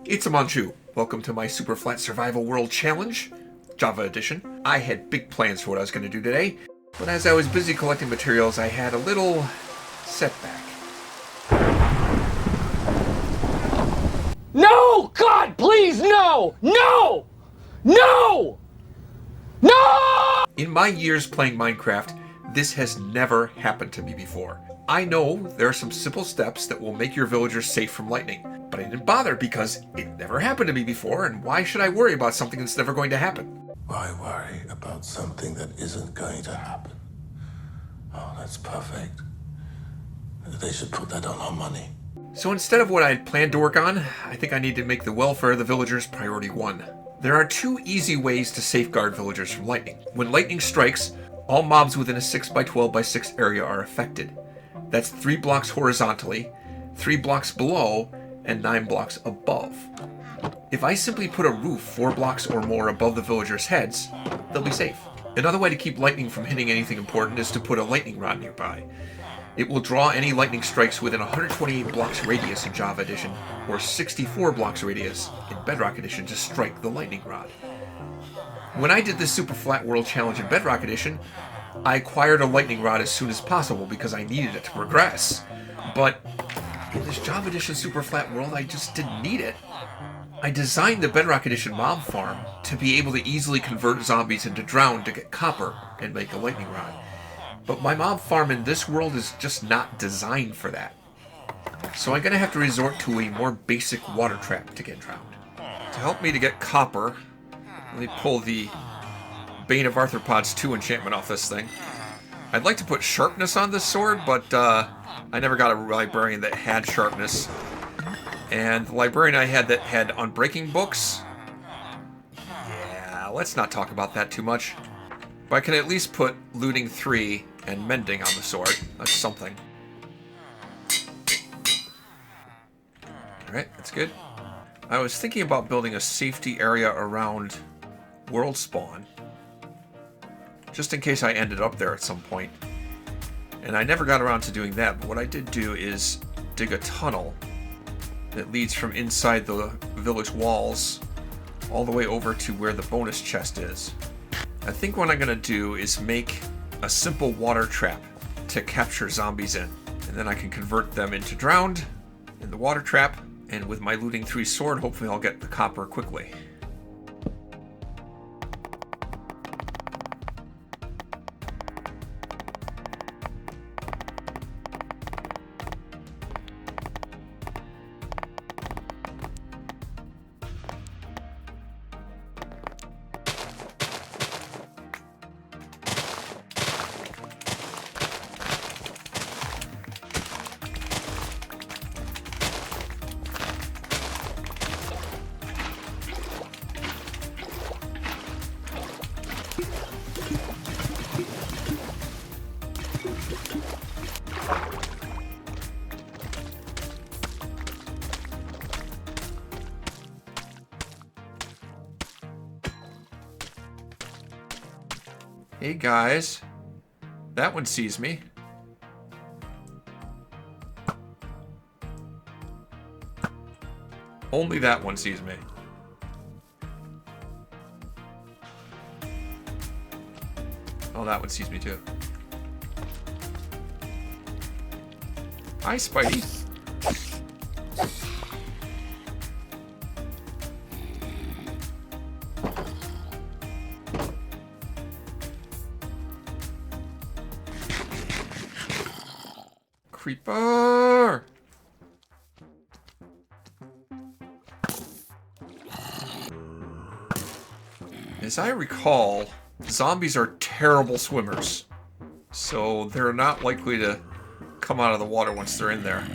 It's a Manchu. Welcome to my Super Flat Survival World Challenge, Java Edition. I had big plans for what I was going to do today, but as I was busy collecting materials, I had a little setback. No! God, please, no! No! No! No! In my years playing Minecraft, this has never happened to me before. I know there are some simple steps that will make your villagers safe from lightning, but I didn't bother because it never happened to me before, and why should I worry about something that's never going to happen? Why worry about something that isn't going to happen? Oh, that's perfect. They should put that on our money. So instead of what I had planned to work on, I think I need to make the welfare of the villagers priority one. There are two easy ways to safeguard villagers from lightning. When lightning strikes, all mobs within a 6x12x6 area are affected. That's 3 blocks horizontally, 3 blocks below, and 9 blocks above. If I simply put a roof 4 blocks or more above the villagers' heads, they'll be safe. Another way to keep lightning from hitting anything important is to put a lightning rod nearby. It will draw any lightning strikes within 128 blocks radius in Java Edition, or 64 blocks radius in Bedrock Edition to strike the lightning rod. When I did this Super Flat World Challenge in Bedrock Edition, I acquired a lightning rod as soon as possible because I needed it to progress. But in this Java Edition Super Flat World, I just didn't need it. I designed the Bedrock Edition mob farm to be able to easily convert zombies into drown to get copper and make a lightning rod. But my mob farm in this world is just not designed for that. So I'm going to have to resort to a more basic water trap to get drowned. To help me to get copper, let me pull the Bane of Arthropods 2 enchantment off this thing. I'd like to put sharpness on this sword, but I never got a librarian that had sharpness. And the librarian I had that had unbreaking books, yeah, let's not talk about that too much. But I can at least put looting 3 and mending on the sword. That's something. Alright, that's good. I was thinking about building a safety area around world spawn, just in case I ended up there at some point. And I never got around to doing that, but what I did do is dig a tunnel that leads from inside the village walls all the way over to where the bonus chest is. I think what I'm going to do is make a simple water trap to capture zombies in. And then I can convert them into drowned in the water trap, and with my looting 3 sword, hopefully I'll get the copper quickly. Hey guys, that one sees me. Only that one sees me. Oh, that one sees me too. Hi, Spidey. Creeper! As I recall, zombies are terrible swimmers, so they're not likely to come out of the water once they're in there.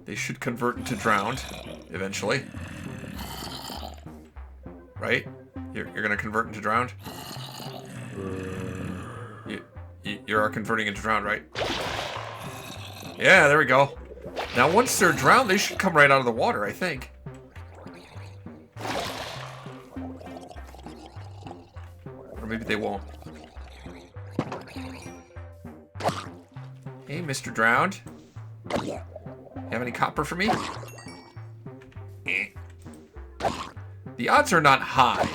They should convert into drowned, eventually. Right? You're gonna convert into drowned? You are converting into drowned, right? Yeah, there we go. Now, once they're drowned, they should come right out of the water, I think. Or maybe they won't. Hey, Mr. Drowned. Have any copper for me? Eh. The odds are not high.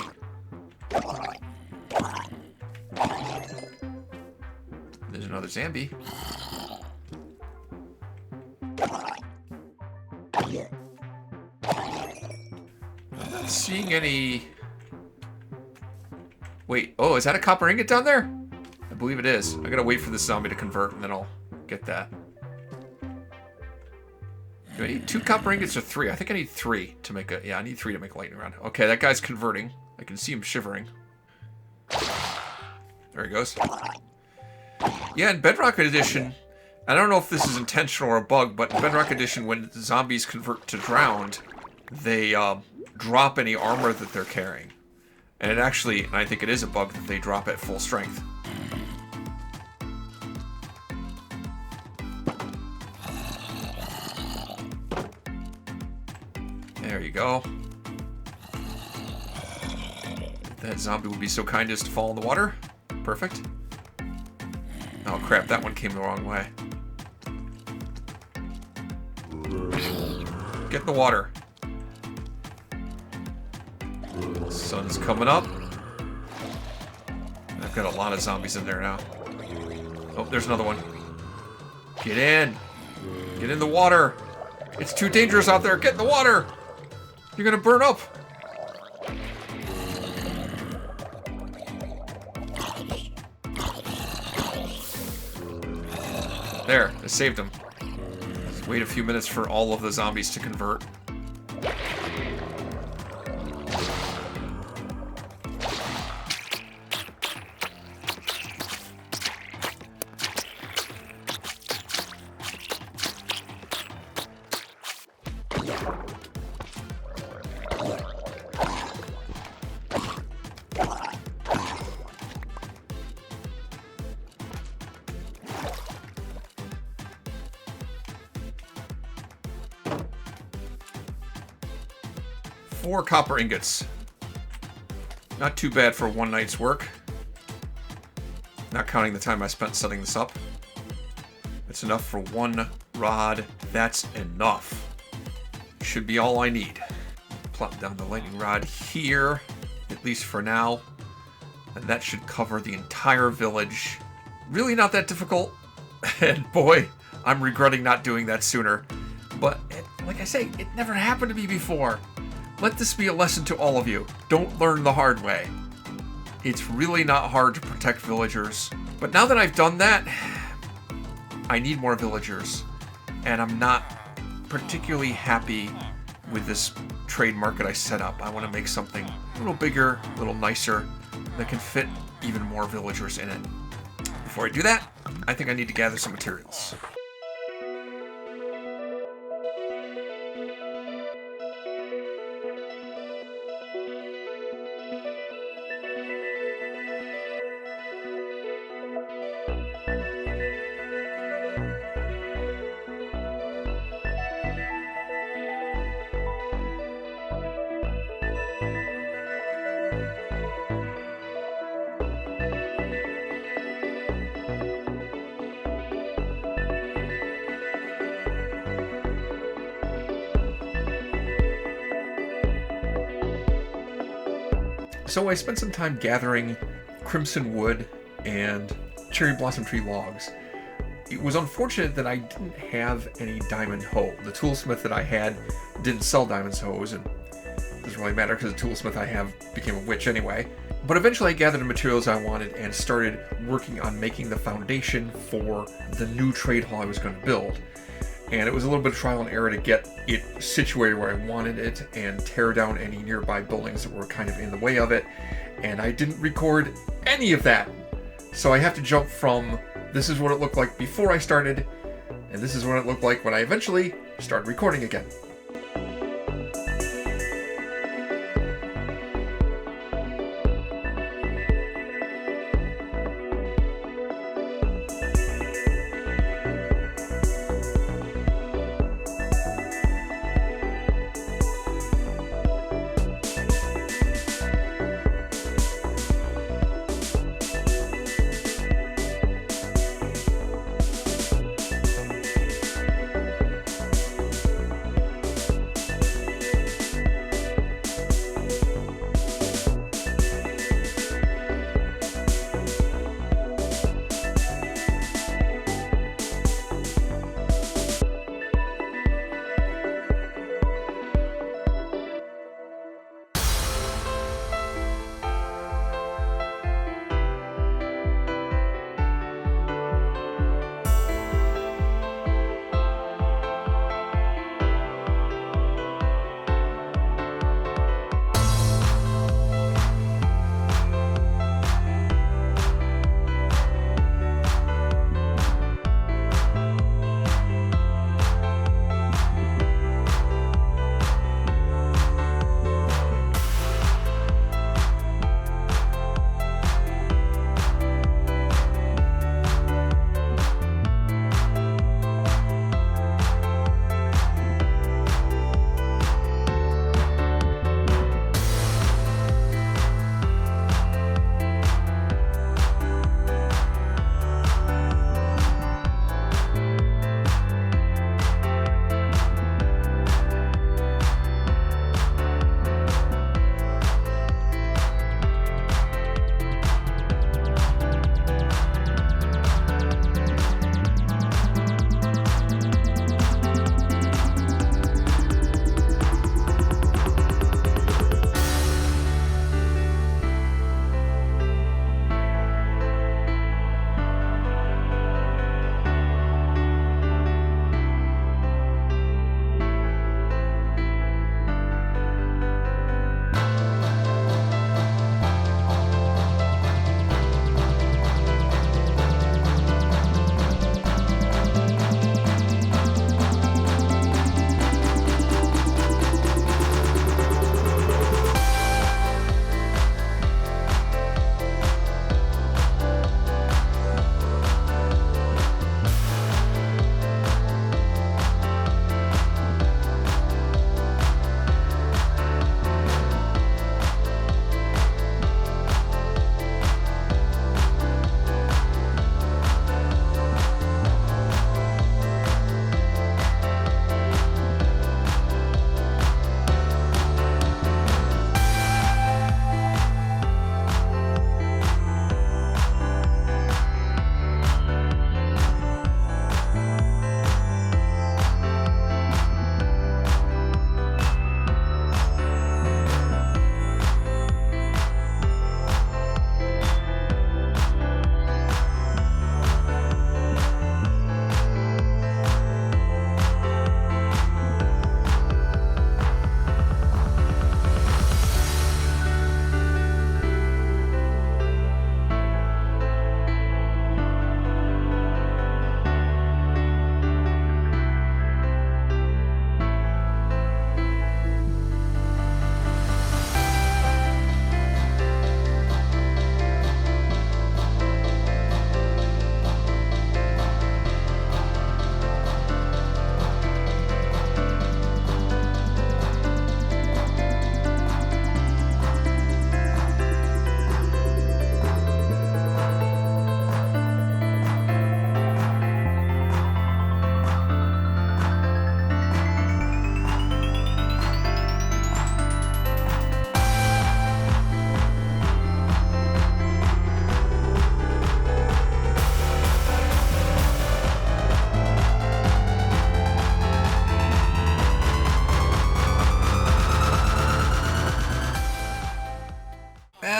There's another zombie. I'm not seeing any... Wait, oh, is that a copper ingot down there? I believe it is. I gotta wait for this zombie to convert, and then I'll get that. Do I need 2 copper ingots or 3? I think I need 3 to make a... Yeah, I need 3 to make a lightning rod. Okay, that guy's converting. I can see him shivering. There he goes. Yeah, in Bedrock Edition, I don't know if this is intentional or a bug, but in Bedrock Edition, when zombies convert to drowned, they drop any armor that they're carrying. And it actually, and I think it is a bug, that they drop at full strength. There you go. That zombie would be so kind as to fall in the water. Perfect. Oh crap, that one came the wrong way. Get in the water. Sun's coming up. I've got a lot of zombies in there now. Oh, there's another one. Get in. Get in the water. It's too dangerous out there. Get in the water. You're gonna burn up. There, I saved him. Just wait a few minutes for all of the zombies to convert. Four copper ingots. Not too bad for one night's work. Not counting the time I spent setting this up. It's enough for one rod. That's enough. Should be all I need. Plop down the lightning rod here, at least for now. And that should cover the entire village. Really not that difficult. And boy, I'm regretting not doing that sooner. But like I say, it never happened to me before. Let this be a lesson to all of you. Don't learn the hard way. It's really not hard to protect villagers. But now that I've done that, I need more villagers. And I'm not particularly happy with this trade market I set up. I want to make something a little bigger, a little nicer, that can fit even more villagers in it. Before I do that, I think I need to gather some materials. So I spent some time gathering crimson wood and cherry blossom tree logs. It was unfortunate that I didn't have any diamond hoe. The toolsmith that I had didn't sell diamond hoes, and it doesn't really matter because the toolsmith I have became a witch anyway. But eventually I gathered the materials I wanted and started working on making the foundation for the new trade hall I was going to build. And it was a little bit of trial and error to get it situated where I wanted it and tear down any nearby buildings that were kind of in the way of it. And I didn't record any of that. So I have to jump from this is what it looked like before I started, and this is what it looked like when I eventually started recording again.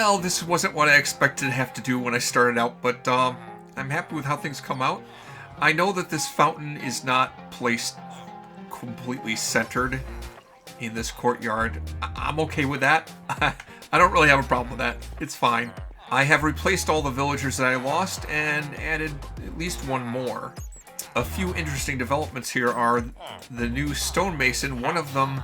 well, this wasn't what I expected to have to do when I started out, but I'm happy with how things come out. I know that this fountain is not placed completely centered in this courtyard. I'm okay with that. I don't really have a problem with that. It's fine. I have replaced all the villagers that I lost and added at least one more. A few interesting developments here are the new stonemason. One of them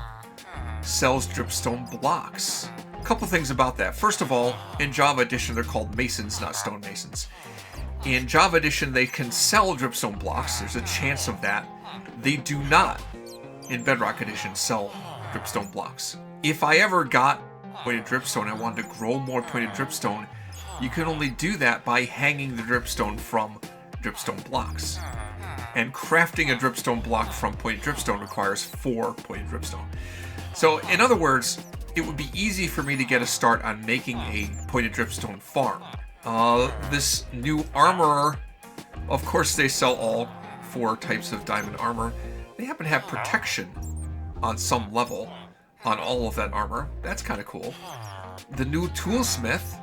sells dripstone blocks. A couple things about that. First of all, in Java Edition, they're called masons, not stonemasons. In Java Edition, they can sell dripstone blocks. There's a chance of that. They do not, in Bedrock Edition, sell dripstone blocks. If I ever got pointed dripstone, I wanted to grow more pointed dripstone, you can only do that by hanging the dripstone from dripstone blocks. And crafting a dripstone block from pointed dripstone requires 4 pointed dripstone. So, in other words, it would be easy for me to get a start on making a pointed dripstone farm. This new armor, of course they sell all 4 types of diamond armor. They happen to have protection on some level on all of that armor. That's kind of cool. The new toolsmith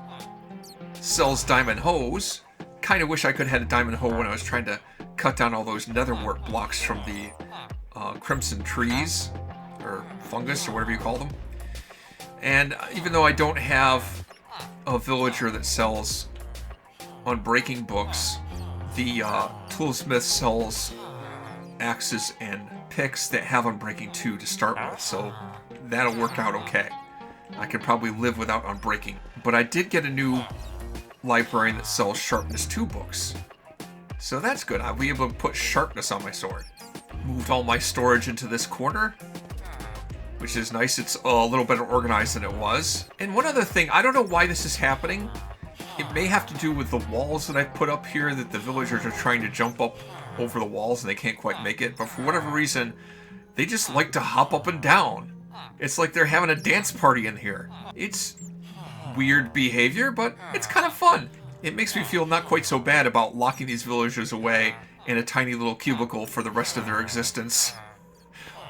sells diamond hoes. Kind of wish I could have had a diamond hoe when I was trying to cut down all those netherwort blocks from the crimson trees, or fungus, or whatever you call them. And even though I don't have a villager that sells unbreaking books, the toolsmith sells axes and picks that have unbreaking 2 to start with, so that'll work out okay. I could probably live without unbreaking. But I did get a new librarian that sells sharpness 2 books, so that's good. I'll be able to put sharpness on my sword. Moved all my storage into this corner, which is nice. It's a little better organized than it was. And one other thing, I don't know why this is happening. It may have to do with the walls that I've put up here, that the villagers are trying to jump up over the walls and they can't quite make it. But for whatever reason, they just like to hop up and down. It's like they're having a dance party in here. It's weird behavior, but it's kind of fun. It makes me feel not quite so bad about locking these villagers away in a tiny little cubicle for the rest of their existence,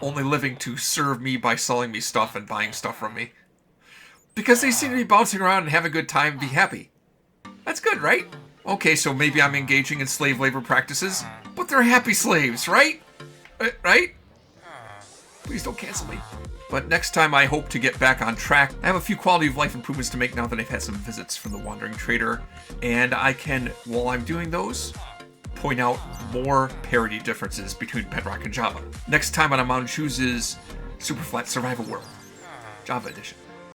only living to serve me by selling me stuff and buying stuff from me. Because they seem to be bouncing around and have a good time and be happy. That's good, right? Okay, so maybe I'm engaging in slave labor practices, but they're happy slaves, right? Right? Please don't cancel me. But next time I hope to get back on track. I have a few quality of life improvements to make now that I've had some visits from the Wandering Trader. And I can, while I'm doing those, point out more parity differences between Bedrock and Java. Next time on Amon chooses Super Flat Survival World, Java Edition.